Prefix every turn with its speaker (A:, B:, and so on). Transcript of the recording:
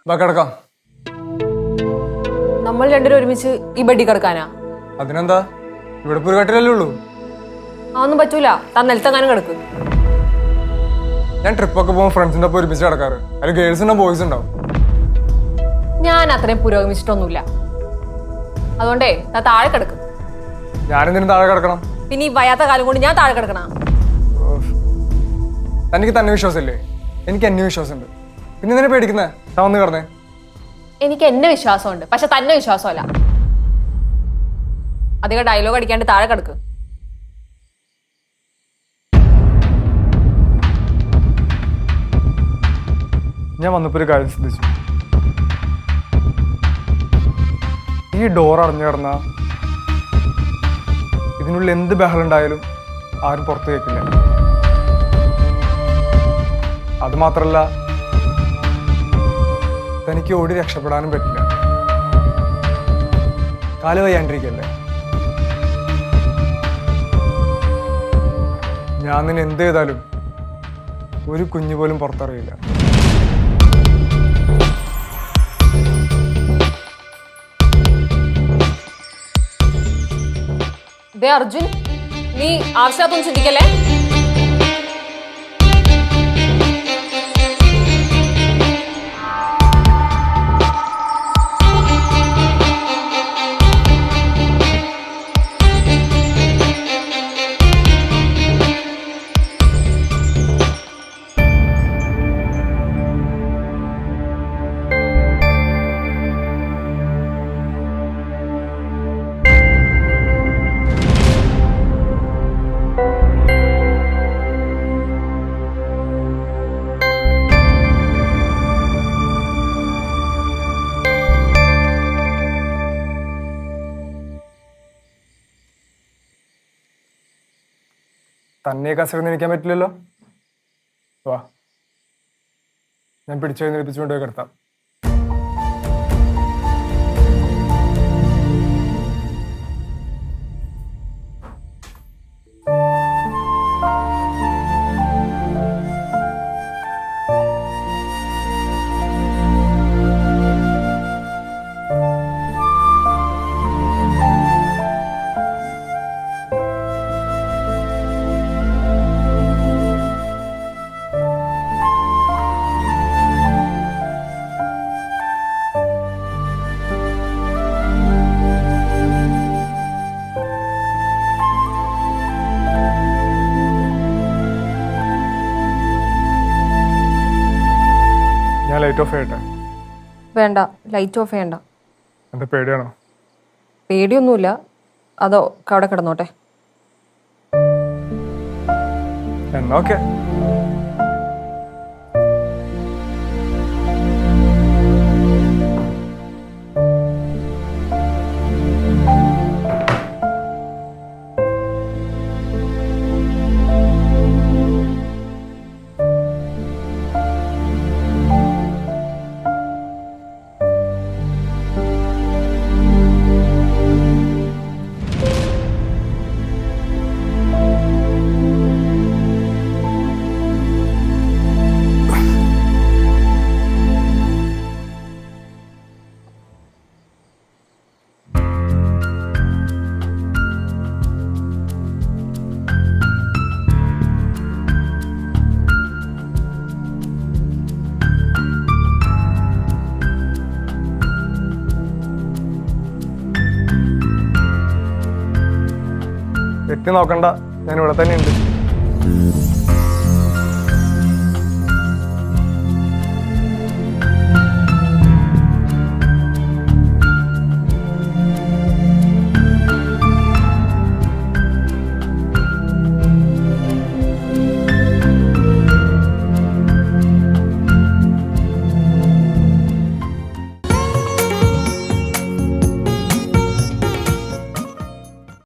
A: വാ കിടക്കാം.
B: നമ്മൾ രണ്ടുപേരും ഒരുമിച്ച് ഈ ബെഡി കിടക്കാനാ?
A: അതിനെന്താ, ഇവിടെ ഒരു കട്ടിലല്ലേ ഉള്ളൂ.
B: അതൊന്നും പറ്റൂല, താൻ നിലത്തെങ്ങാനും കിടക്ക്.
A: ഞാൻ ട്രിപ്പൊക്കെ പോകുമ്പോൾ ഫ്രണ്ട്സിന്റെ ഒപ്പം ഒരുമിച്ച് കിടക്കാറ്. അതിൽ ഗേൾസ് ഉണ്ടാവും, ബോയ്സ് ഉണ്ടാവും.
B: ഞാൻ അത്രയും പുരോഗമിച്ചിട്ടൊന്നുമില്ല. അതുകൊണ്ടേ താ താഴെ കിടക്ക്.
A: ഞാനെന്തിനും താഴെ കിടക്കണം?
B: പിന്നെ ഈ വയാത്ത കാലം കൊണ്ട് ഞാൻ താഴെ കിടക്കണ?
A: തനിക്ക് തന്നെ വിശ്വാസമില്ലേ? എനിക്ക് എന്നെ വിശ്വാസമുണ്ട്. പിന്നെ എന്തിനാ പേടിക്കുന്നേ? താ വന്ന് കിടന്നേ.
B: എനിക്ക് എന്നെ വിശ്വാസമുണ്ട്, പക്ഷെ തന്നെ വിശ്വാസമല്ല. അധികം ഡയലോഗ് അടിക്കാണ്ട് താഴെ കിടക്ക്.
A: ഞാൻ വന്നപ്പോൾ ഒരു കാര്യം ശ്രദ്ധിച്ചു. ഈ ഡോർ അടഞ്ഞു കിടന്ന ഇതിനുള്ളിൽ എന്ത് ബഹളം ഉണ്ടായാലും ആരും പുറത്ത് കേൾക്കില്ല. അത് മാത്രല്ല, തനിക്ക് ഓടി രക്ഷപ്പെടാനും പറ്റില്ല. കാല് വയ്യാണ്ടിരിക്കല്ലേ. ഞാൻ നിന്നെ എന്ത് ചെയ്താലും ഒരു കുഞ്ഞു പോലും പുറത്തറിയില്ല.
B: ദേ അർജുൻ, നീ ആവശ്യത്തൊന്നും ചിന്തിക്കല്ലേ.
A: തന്നെ കസരന്ന് നിൽക്കാൻ പറ്റില്ലല്ലോ. വാ, ഞാൻ പിടിച്ചെഴുന്നേൽപ്പിച്ചുകൊണ്ട് പോയി കിടത്താം. ഞാൻ ലൈറ്റ് ഓഫ് ചെയ്യട്ടെ?
B: വേണ്ട, ലൈറ്റ് ഓഫ് ചെയ്യണ്ട.
A: എന്താ, പേടിയാണോ?
B: പേടിയൊന്നുമില്ല. അതോ അവിടെ കിടന്നോട്ടെ.
A: എന്നാ ഓക്കെ. എത്തി നോക്കണ്ട, ഞാൻ ഇവിടെ തന്നെ ഉണ്ട്.